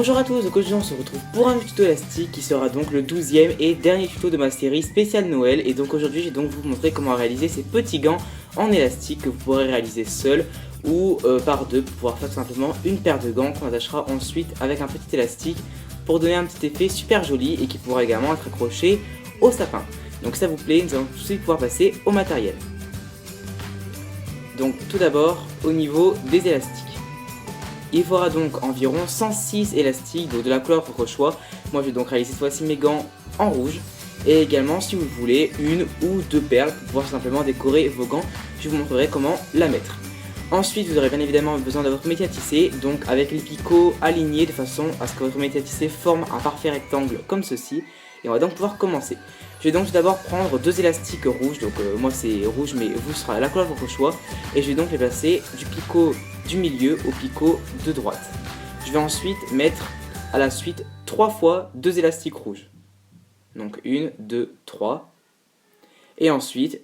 Bonjour à tous, donc aujourd'hui on se retrouve pour un tuto élastique qui sera donc le 12e et dernier tuto de ma série spéciale Noël. Et donc aujourd'hui je vais donc vous montrer comment réaliser ces petits gants en élastique que vous pourrez réaliser seul ou par deux pour pouvoir faire tout simplement une paire de gants qu'on attachera ensuite avec un petit élastique pour donner un petit effet super joli et qui pourra également être accroché au sapin. Donc si ça vous plaît, nous allons tout de suite pouvoir passer au matériel. Donc tout d'abord au niveau des élastiques. Il faudra donc environ 106 élastiques, donc de la couleur de votre choix. Moi je vais donc réaliser cette fois-ci mes gants en rouge. Et également si vous voulez une ou deux perles pour pouvoir simplement décorer vos gants, je vous montrerai comment la mettre. Ensuite vous aurez bien évidemment besoin de votre métier à tisser, donc avec les picots alignés de façon à ce que votre métier à tisser forme un parfait rectangle comme ceci. Et on va donc pouvoir commencer. Je vais donc tout d'abord prendre deux élastiques rouges, donc moi c'est rouge mais vous sera la couleur de votre choix. Et je vais donc les placer du picot du milieu au picot de droite. Je vais ensuite mettre à la suite 3 fois deux élastiques rouges. Donc 1, 2, 3. Et ensuite,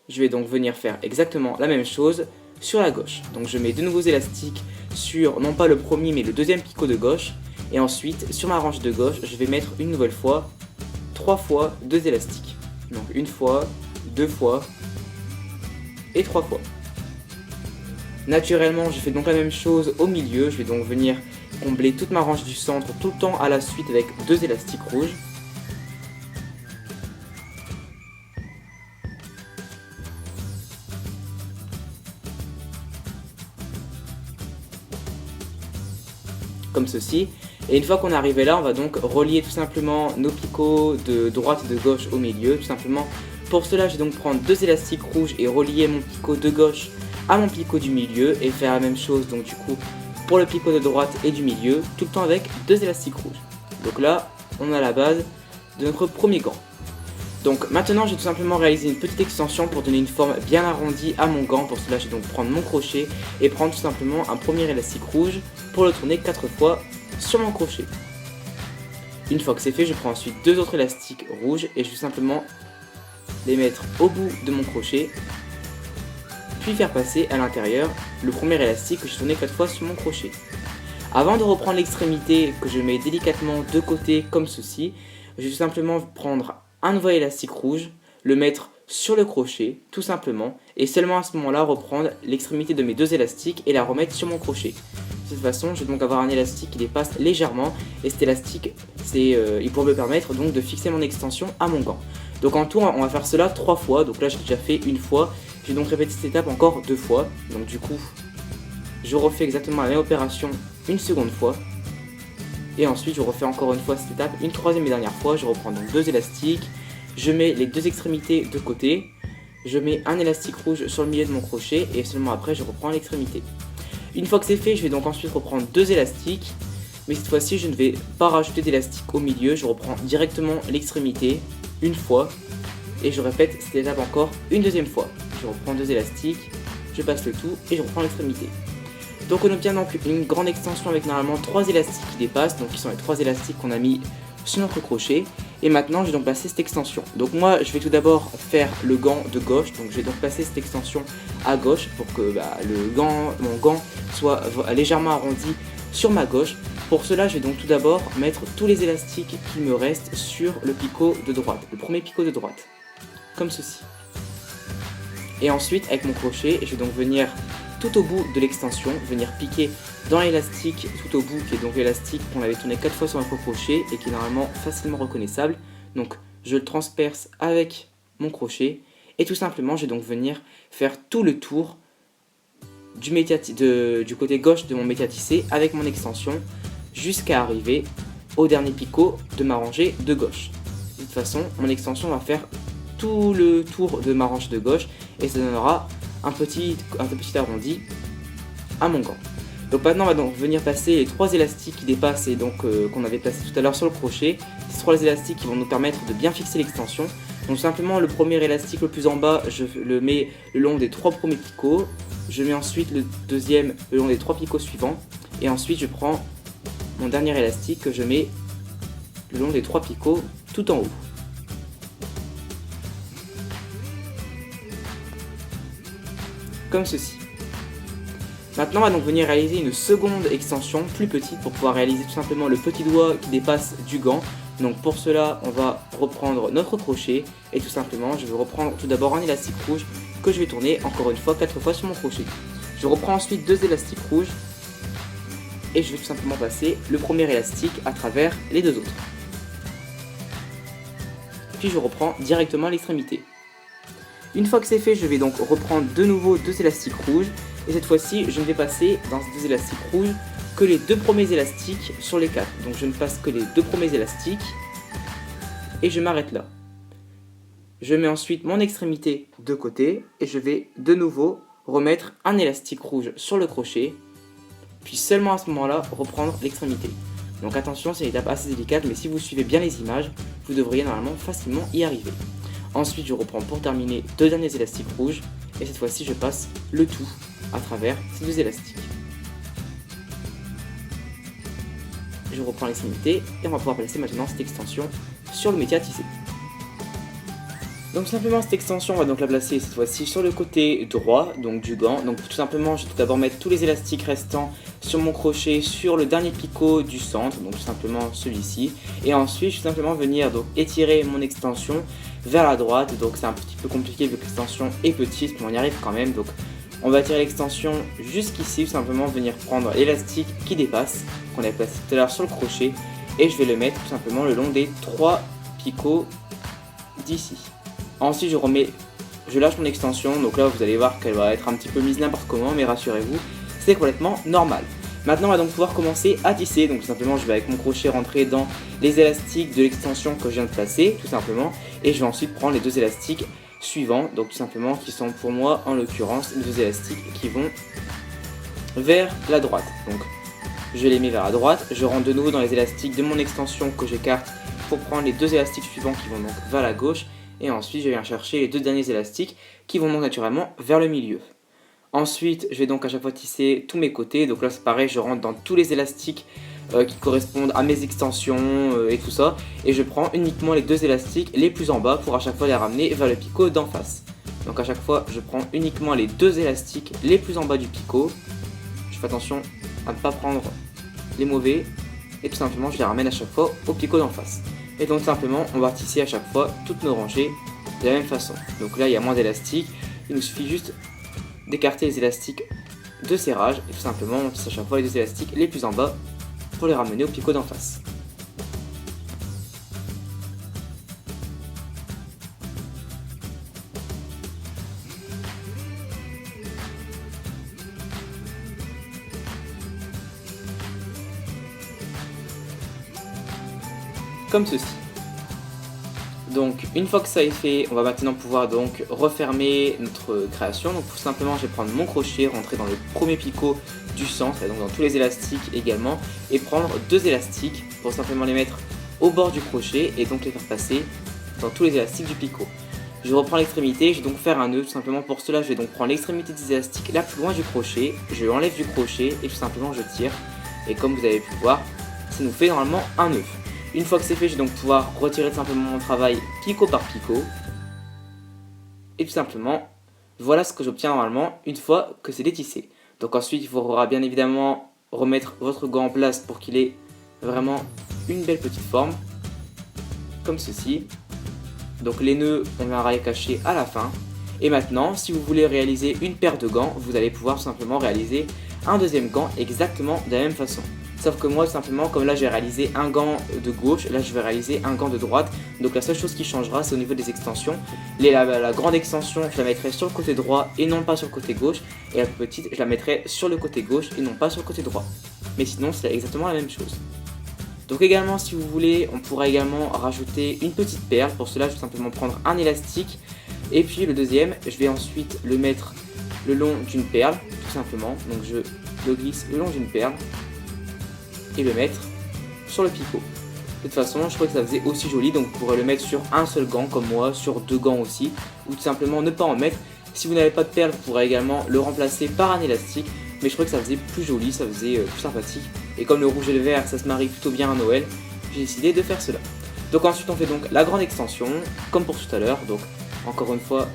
je vais donc venir faire exactement la même chose sur la gauche. Donc je mets de nouveaux élastiques sur, non pas le premier mais le deuxième picot de gauche. Et ensuite, sur ma range de gauche, je vais mettre une nouvelle fois 3 fois deux élastiques. Donc une fois, deux fois et 3 fois. Naturellement, je fais donc la même chose au milieu. Je vais donc venir combler toute ma range du centre tout le temps à la suite avec deux élastiques rouges. Comme ceci. Et une fois qu'on est arrivé là, on va donc relier tout simplement nos picots de droite et de gauche au milieu. Tout simplement. Pour cela, je vais donc prendre deux élastiques rouges et relier mon picot de gauche à mon picot du milieu et faire la même chose donc du coup pour le picot de droite et du milieu, tout le temps avec deux élastiques rouges. Donc là, on a la base de notre premier gant. Donc maintenant, je vais tout simplement réaliser une petite extension pour donner une forme bien arrondie à mon gant. Pour cela, je vais donc prendre mon crochet et prendre tout simplement un premier élastique rouge pour le tourner 4 fois sur mon crochet. Une fois que c'est fait, je prends ensuite deux autres élastiques rouges et je vais simplement les mettre au bout de mon crochet, puis faire passer à l'intérieur le premier élastique que j'ai tourné 4 fois sur mon crochet. Avant de reprendre l'extrémité que je mets délicatement de côté comme ceci, je vais tout simplement prendre un nouvel élastique rouge, le mettre sur le crochet tout simplement et seulement à ce moment-là reprendre l'extrémité de mes deux élastiques et la remettre sur mon crochet. De cette façon, je vais donc avoir un élastique qui dépasse légèrement et cet élastique, il pourra me permettre donc de fixer mon extension à mon gant. Donc en tout, on va faire cela 3 fois, donc là j'ai déjà fait une fois. Je vais donc répéter cette étape encore 2 fois. Donc du coup, je refais exactement la même opération une seconde fois. Et ensuite, je refais encore une fois cette étape une troisième et dernière fois. Je reprends donc deux élastiques. Je mets les deux extrémités de côté. Je mets un élastique rouge sur le milieu de mon crochet. Et seulement après, je reprends l'extrémité. Une fois que c'est fait, je vais donc ensuite reprendre deux élastiques. Mais cette fois-ci, je ne vais pas rajouter d'élastique au milieu. Je reprends directement l'extrémité une fois. Et je répète cette étape encore une deuxième fois. Je reprends deux élastiques, je passe le tout et je reprends l'extrémité. Donc on obtient donc une grande extension avec normalement 3 élastiques qui dépassent, donc qui sont les 3 élastiques qu'on a mis sur notre crochet. Et maintenant je vais donc passer cette extension. Donc moi je vais tout d'abord faire le gant de gauche, donc je vais donc passer cette extension à gauche pour que mon gant soit légèrement arrondi sur ma gauche. Pour cela je vais donc tout d'abord mettre tous les élastiques qui me restent sur le picot de droite, le premier picot de droite, comme ceci. Et ensuite, avec mon crochet, je vais donc venir tout au bout de l'extension, venir piquer dans l'élastique tout au bout, qui est donc l'élastique qu'on avait tourné 4 fois sur notre crochet et qui est normalement facilement reconnaissable. Donc, je le transperce avec mon crochet et tout simplement, je vais donc venir faire tout le tour du côté gauche de mon métier à tisser avec mon extension jusqu'à arriver au dernier picot de ma rangée de gauche. De toute façon, mon extension va faire tout le tour de ma range de gauche et ça donnera un petit arrondi à mon gant. Donc maintenant on va donc venir passer les 3 élastiques qui dépassent et donc qu'on avait placé tout à l'heure sur le crochet. Ces 3 élastiques qui vont nous permettre de bien fixer l'extension. Donc simplement le premier élastique le plus en bas, je le mets le long des 3 premiers picots. Je mets ensuite le deuxième le long des 3 picots suivants. Et ensuite je prends mon dernier élastique que je mets le long des 3 picots tout en haut. Comme ceci. Maintenant on va donc venir réaliser une seconde extension plus petite pour pouvoir réaliser tout simplement le petit doigt qui dépasse du gant. Donc pour cela on va reprendre notre crochet et tout simplement je vais reprendre tout d'abord un élastique rouge que je vais tourner encore une fois 4 fois sur mon crochet. Je reprends ensuite 2 élastiques rouges et je vais tout simplement passer le premier élastique à travers les 2 autres. Puis je reprends directement l'extrémité. Une fois que c'est fait, je vais donc reprendre de nouveau 2 élastiques rouges et cette fois-ci je ne vais passer dans ces 2 élastiques rouges que les 2 premiers élastiques sur les 4. Donc je ne passe que les 2 premiers élastiques et je m'arrête là. Je mets ensuite mon extrémité de côté et je vais de nouveau remettre un élastique rouge sur le crochet, puis seulement à ce moment-là reprendre l'extrémité. Donc attention, c'est une étape assez délicate, mais si vous suivez bien les images, vous devriez normalement facilement y arriver. Ensuite, je reprends pour terminer 2 derniers élastiques rouges, et cette fois-ci, je passe le tout à travers ces 2 élastiques. Je reprends l'extrémité, et on va pouvoir placer maintenant cette extension sur le métier à tisser. Donc simplement cette extension, on va donc la placer cette fois-ci sur le côté droit donc du gant. Donc tout simplement, je vais tout d'abord mettre tous les élastiques restants sur mon crochet sur le dernier picot du centre, donc tout simplement celui-ci. Et ensuite, je vais simplement venir donc étirer mon extension vers la droite. Donc c'est un petit peu compliqué vu que l'extension est petite, mais on y arrive quand même. Donc on va tirer l'extension jusqu'ici, tout simplement venir prendre l'élastique qui dépasse, qu'on avait placé tout à l'heure sur le crochet, et je vais le mettre tout simplement le long des 3 picots d'ici. Ensuite je lâche mon extension, donc là vous allez voir qu'elle va être un petit peu mise n'importe comment, mais rassurez-vous, c'est complètement normal. Maintenant on va donc pouvoir commencer à tisser, donc tout simplement je vais avec mon crochet rentrer dans les élastiques de l'extension que je viens de placer, tout simplement, et je vais ensuite prendre les 2 élastiques suivants, donc tout simplement qui sont pour moi en l'occurrence les 2 élastiques qui vont vers la droite. Donc je les mets vers la droite, je rentre de nouveau dans les élastiques de mon extension que j'écarte pour prendre les 2 élastiques suivants qui vont donc vers la gauche. Et ensuite je viens chercher les 2 derniers élastiques qui vont donc naturellement vers le milieu. Ensuite je vais donc à chaque fois tisser tous mes côtés, donc là c'est pareil, je rentre dans tous les élastiques qui correspondent à mes extensions et tout ça. Et je prends uniquement les 2 élastiques les plus en bas pour à chaque fois les ramener vers le picot d'en face. Donc à chaque fois je prends uniquement les 2 élastiques les plus en bas du picot. Je fais attention à ne pas prendre les mauvais et tout simplement je les ramène à chaque fois au picot d'en face. Et donc simplement on va tisser à chaque fois toutes nos rangées de la même façon. Donc là il y a moins d'élastiques, il nous suffit juste d'écarter les élastiques de serrage et tout simplement on tisse à chaque fois les 2 élastiques les plus en bas pour les ramener au picot d'en face. Comme ceci. Donc une fois que ça est fait, on va maintenant pouvoir donc refermer notre création. Donc tout simplement je vais prendre mon crochet, rentrer dans le premier picot du centre, et donc dans tous les élastiques également, et prendre 2 élastiques pour simplement les mettre au bord du crochet et donc les faire passer dans tous les élastiques du picot. Je reprends l'extrémité, je vais donc faire un nœud. Tout simplement pour cela je vais donc prendre l'extrémité des élastiques la plus loin du crochet, je l'enlève du crochet et tout simplement je tire, et comme vous avez pu voir, ça nous fait normalement un nœud. Une fois que c'est fait, je vais donc pouvoir retirer simplement mon travail picot par picot. Et tout simplement, voilà ce que j'obtiens normalement une fois que c'est détissé. Donc ensuite, il faudra bien évidemment remettre votre gant en place pour qu'il ait vraiment une belle petite forme. Comme ceci. Donc les nœuds, on va les cacher à la fin. Et maintenant, si vous voulez réaliser une paire de gants, vous allez pouvoir simplement réaliser un deuxième gant exactement de la même façon. Sauf que moi, simplement, comme là j'ai réalisé un gant de gauche, là je vais réaliser un gant de droite. Donc la seule chose qui changera, c'est au niveau des extensions. La grande extension, je la mettrai sur le côté droit et non pas sur le côté gauche. Et la petite, je la mettrai sur le côté gauche et non pas sur le côté droit. Mais sinon, c'est exactement la même chose. Donc également, si vous voulez, on pourra également rajouter une petite perle. Pour cela, je vais simplement prendre un élastique. Et puis le deuxième, je vais ensuite le mettre le long d'une perle, tout simplement. Donc je le glisse le long d'une perle et le mettre sur le picot. De toute façon, je crois que ça faisait aussi joli, donc vous pourrez le mettre sur un seul gant comme moi, sur 2 gants aussi, ou tout simplement ne pas en mettre. Si vous n'avez pas de perle, vous pourrez également le remplacer par un élastique, mais je crois que ça faisait plus joli, ça faisait plus sympathique. Et comme le rouge et le vert, ça se marie plutôt bien à Noël, j'ai décidé de faire cela. Donc ensuite, on fait donc la grande extension, comme pour tout à l'heure. Donc encore une fois,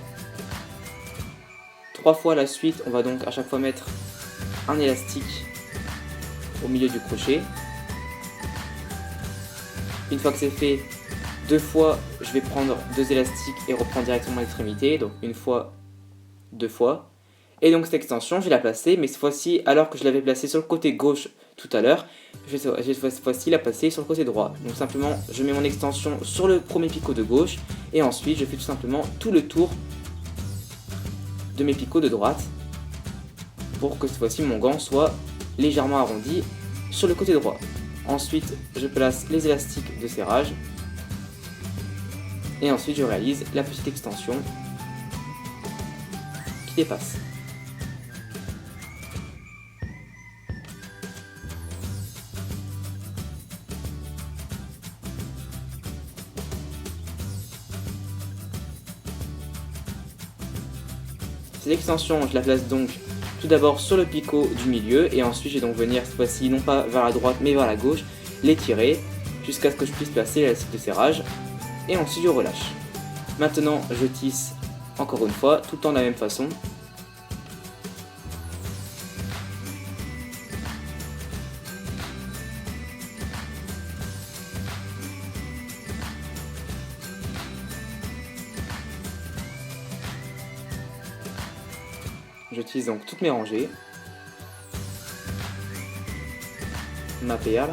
3 fois la suite, on va donc à chaque fois mettre un élastique au milieu du crochet. Une fois que c'est fait, deux fois, je vais prendre deux élastiques et reprendre directement l'extrémité, donc une fois, deux fois. Et donc cette extension, je vais la placer, mais cette fois-ci, alors que je l'avais placée sur le côté gauche tout à l'heure, je vais cette fois-ci la placer sur le côté droit. Donc simplement, je mets mon extension sur le premier picot de gauche, et ensuite je fais tout simplement tout le tour de mes picots de droite, pour que cette fois-ci mon gant soit légèrement arrondi sur le côté droit. Ensuite, je place les élastiques de serrage, et ensuite je réalise la petite extension qui dépasse. Cette extension, je la place donc tout d'abord sur le picot du milieu et ensuite je vais donc venir cette fois-ci non pas vers la droite mais vers la gauche, l'étirer jusqu'à ce que je puisse placer l'élastique de serrage et ensuite je relâche. Maintenant je tisse encore une fois tout le temps de la même façon. J'utilise donc toutes mes rangées, ma perle,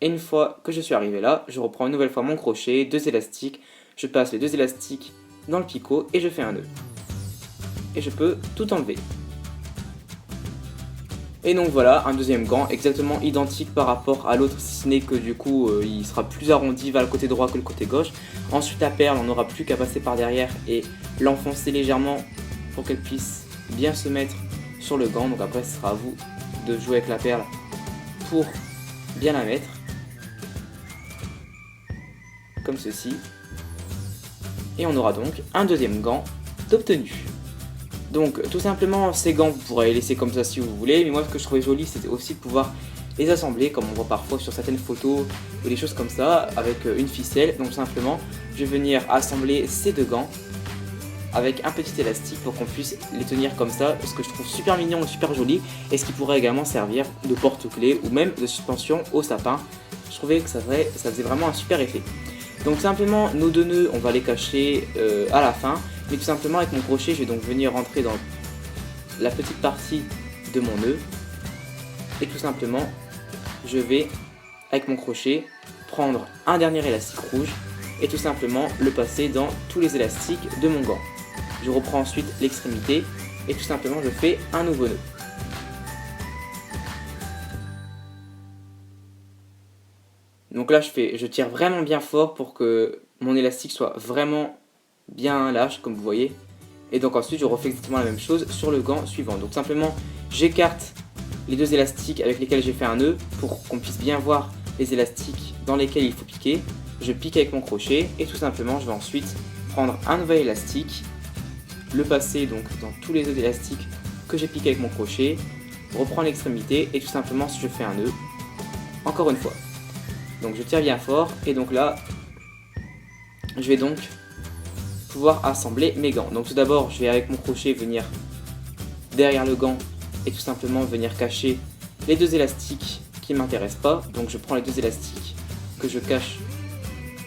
et une fois que je suis arrivé là, je reprends une nouvelle fois mon crochet, deux élastiques, je passe les deux élastiques dans le picot et je fais un nœud. Et je peux tout enlever. Et donc voilà, un deuxième gant exactement identique par rapport à l'autre, si ce n'est que du coup il sera plus arrondi vers le côté droit que le côté gauche. Ensuite la perle, on n'aura plus qu'à passer par derrière et l'enfoncer légèrement pour qu'elle puisse bien se mettre sur le gant. Donc après ce sera à vous de jouer avec la perle pour bien la mettre, comme ceci. Et on aura donc un deuxième gant d'obtenu. Donc tout simplement ces gants vous pourrez les laisser comme ça si vous voulez, mais moi ce que je trouvais joli c'était aussi de pouvoir les assembler comme on voit parfois sur certaines photos ou des choses comme ça avec une ficelle. Donc simplement je vais venir assembler ces deux gants avec un petit élastique pour qu'on puisse les tenir comme ça, ce que je trouve super mignon et super joli, et ce qui pourrait également servir de porte-clés ou même de suspension au sapin. Je trouvais que ça faisait vraiment un super effet. Donc simplement nos deux nœuds on va les cacher à la fin. Mais tout simplement avec mon crochet, je vais donc venir rentrer dans la petite partie de mon nœud. Et tout simplement, je vais, avec mon crochet, prendre un dernier élastique rouge et tout simplement le passer dans tous les élastiques de mon gant. Je reprends ensuite l'extrémité et tout simplement je fais un nouveau nœud. Donc là, je tire vraiment bien fort pour que mon élastique soit vraiment bien lâche comme vous voyez, et donc ensuite je refais exactement la même chose sur le gant suivant. Donc simplement j'écarte les deux élastiques avec lesquels j'ai fait un nœud pour qu'on puisse bien voir les élastiques dans lesquels il faut piquer. Je pique avec mon crochet et tout simplement je vais ensuite prendre un nouvel élastique, le passer donc dans tous les autres élastiques que j'ai piqué avec mon crochet, reprendre l'extrémité et tout simplement je fais un nœud encore une fois. Donc je tire bien fort et donc là je vais donc pouvoir assembler mes gants. Donc tout d'abord je vais avec mon crochet venir derrière le gant et tout simplement venir cacher les deux élastiques qui ne m'intéressent pas. Donc je prends les deux élastiques que je cache,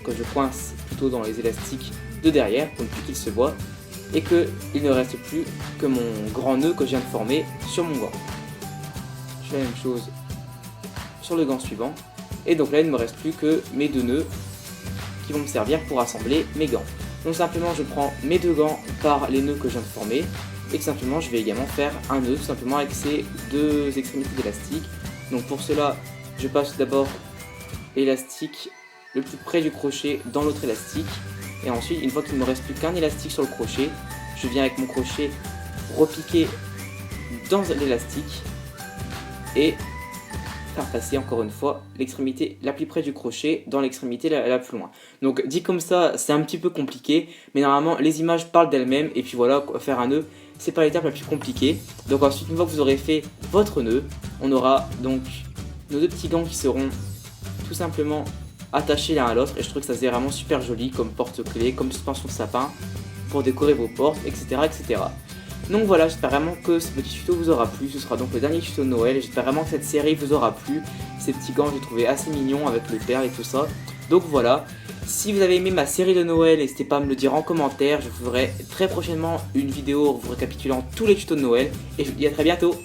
que je coince plutôt dans les élastiques de derrière pour ne plus qu'ils se voient et qu'il ne reste plus que mon grand nœud que je viens de former sur mon gant. Je fais la même chose sur le gant suivant et donc là il ne me reste plus que mes deux nœuds qui vont me servir pour assembler mes gants. Donc simplement je prends mes deux gants par les nœuds que je viens de former et tout simplement je vais également faire un nœud tout simplement avec ces deux extrémités d'élastique. Donc pour cela je passe d'abord l'élastique le plus près du crochet dans l'autre élastique et ensuite une fois qu'il ne me reste plus qu'un élastique sur le crochet, je viens avec mon crochet repiquer dans l'élastique et faire passer encore une fois l'extrémité la plus près du crochet dans l'extrémité la plus loin. Donc dit comme ça c'est un petit peu compliqué, mais normalement les images parlent d'elles-mêmes et puis voilà, faire un nœud c'est pas l'étape la plus compliquée. Donc ensuite une fois que vous aurez fait votre nœud, on aura donc nos deux petits gants qui seront tout simplement attachés l'un à l'autre et je trouve que ça faisait vraiment super joli comme porte-clés, comme suspension de sapin pour décorer vos portes, etc. etc. Donc voilà, j'espère vraiment que ce petit tuto vous aura plu, ce sera donc le dernier tuto de Noël et j'espère vraiment que cette série vous aura plu. Ces petits gants, j'ai trouvé assez mignons avec les perles et tout ça. Donc voilà, si vous avez aimé ma série de Noël, n'hésitez pas à me le dire en commentaire, je ferai très prochainement une vidéo vous récapitulant tous les tutos de Noël et je vous dis à très bientôt.